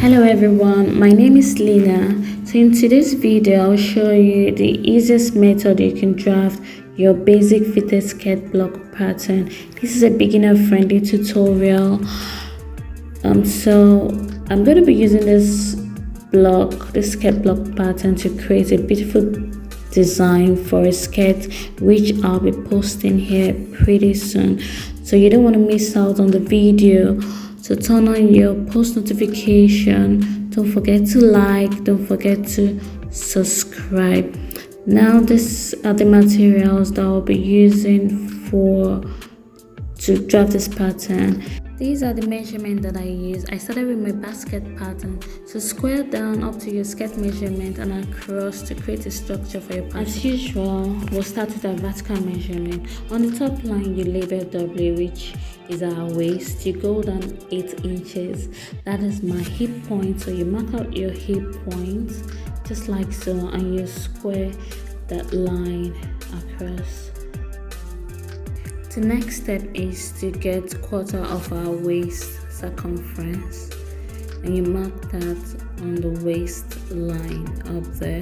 Hello everyone, my name is Lina. So in today's video, I'll show you the easiest method you can draft your basic fitted skirt block pattern. This is a beginner friendly tutorial. So I'm going to be using this skirt block pattern to create a beautiful design for a skirt, which I'll be posting here pretty soon. So you don't want to miss out on the video. So turn on your post notification. Don't forget to like, don't forget to subscribe. Now these are the materials that I'll be using to draft this pattern. These are the measurements that I use. I started with my basket pattern. So square down up to your skirt measurement and across to create a structure for your pattern. As usual, we'll start with our vertical measurement. On the top line, you label W, which is our waist. You go down 8 inches. That is my hip point. So you mark out your hip point just like so, and you square that line across. The next step is to get quarter of our waist circumference, and you mark that on the waist line up there.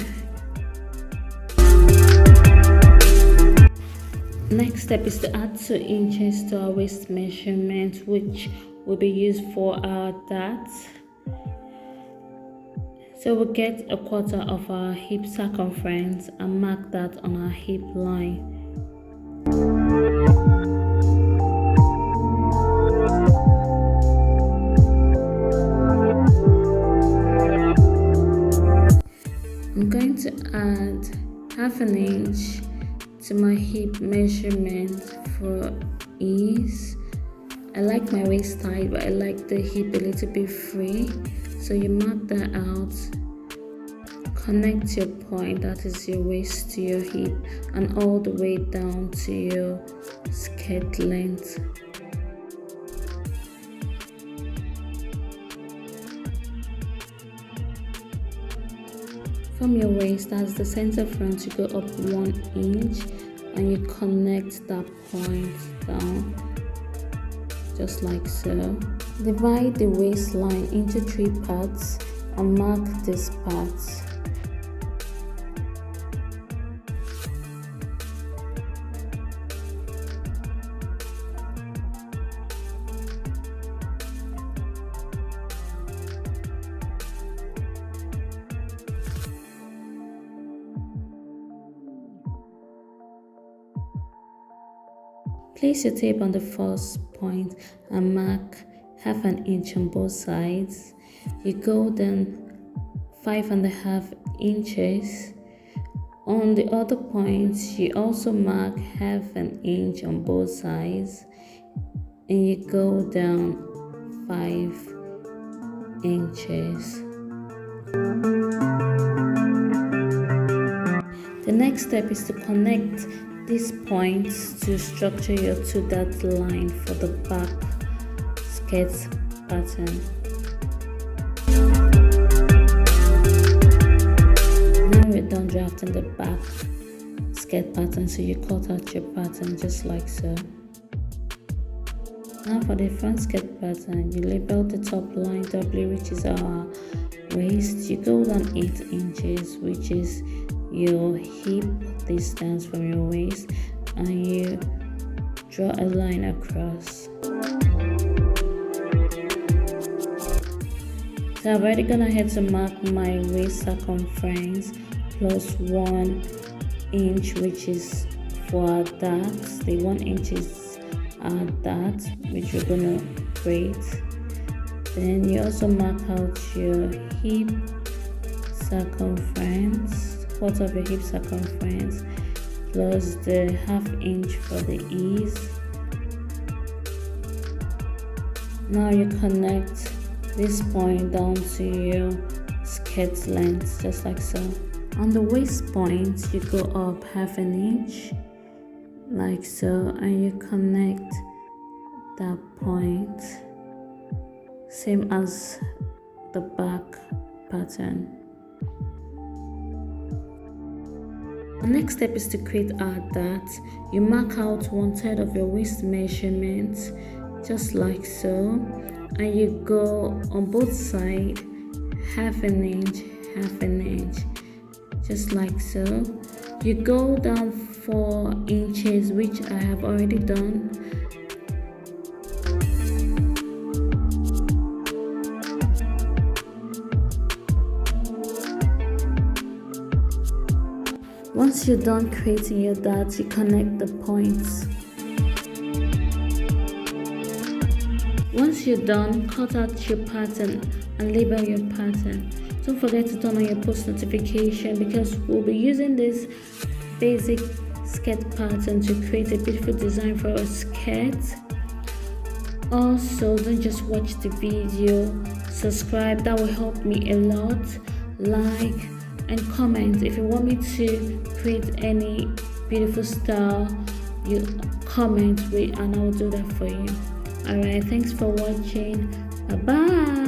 Next step is to add 2 inches to our waist measurement, which will be used for our dart. So we'll get a quarter of our hip circumference and mark that on our hip line. I'm going to add half an inch to my hip measurement for ease. I like my waist tight, but I like the hip a little bit free. So you mark that out. Connect your point, that is your waist, to your hip, and all the way down to your skirt length. From your waist, that's the center front, you go up 1 inch and you connect that point down just like so. Divide the waistline into 3 parts and mark these parts. Place your tape on the first point and mark half an inch on both sides. You go down 5.5 inches. On the other points, you also mark half an inch on both sides, and you go down 5 inches. The next step is to connect these points to structure your 2 dot line for the back skirt pattern. Now we're done drafting the back skirt pattern, so you cut out your pattern just like so. Now for the front skirt pattern, you label the top line W, which is our waist. You go down 8 inches, which is your hip distance from your waist, and you draw a line across. So I've already gone ahead to mark my waist circumference plus 1 inch, which is for our darts. The 1 inch is our dart, which we're gonna create. Then you also mark out your hip circumference, quarter of your hip circumference, plus the half inch for the ease. Now you connect this point down to your skirt length just like so. On the waist point, you go up half an inch like so, and you connect that point, same as the back pattern. The next step is to create our dart. You mark out 1/3 of your waist measurement just like so, and you go on both sides half an inch, just like so. You go down 4 inches, which I have already done. Once you're done creating your dots, you connect the points. Once you're done, cut out your pattern and label your pattern. Don't forget to turn on your post notification because we'll be using this basic skirt pattern to create a beautiful design for a skirt. Also, don't just watch the video, subscribe, that will help me a lot. Like and comment if you want me to create any beautiful style. You comment and I will do that for you. Alright, thanks for watching. Bye bye.